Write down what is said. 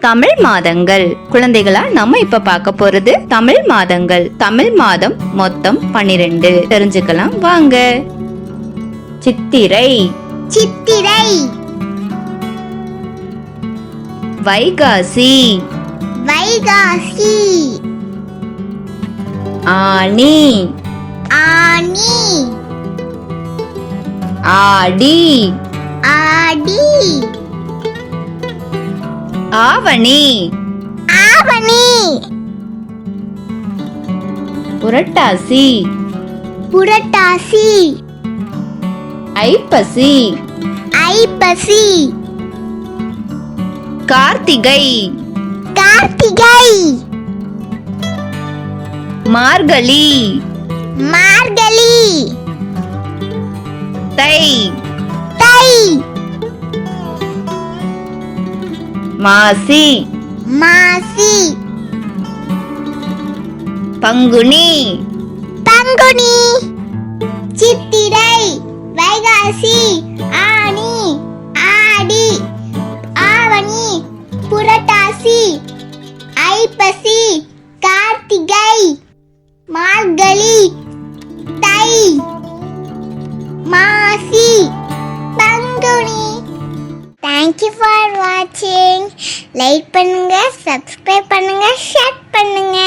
தமிழ் மாதங்கள். குழந்தைகளா, நம்ம இப்ப பார்க்க போறது தமிழ் மாதங்கள். தமிழ் மாதம் மொத்தம் 12. தெரிஞ்சுக்கலாம் வாங்க. சித்திரை, சித்திரை, வைகாசி, வைகாசி, ஆனி, ஆனி, ஆடி, ஆடி, ஆவணி, ஆவணி, புரட்டாசி, புரட்டாசி, ஐப்பசி, ஐப்பசி, கார்த்திகை, கார்த்திகை, மார்கழி, மார்கழி, தை, தை, மாசி, மாசி, பங்குனி, பங்குனி, சித்திரை, வைகாசி, ஆனி, ஆடி, ஆவணி, புரட்டாசி, ஐப்பசி, கார்த்திகை, மார்கழி, தை, மாசி, பங்குனி. Thank you for watching. Like பண்ணுங்க, சப்ஸ்கிரைப் பண்ணுங்க, ஷேர் பண்ணுங்க.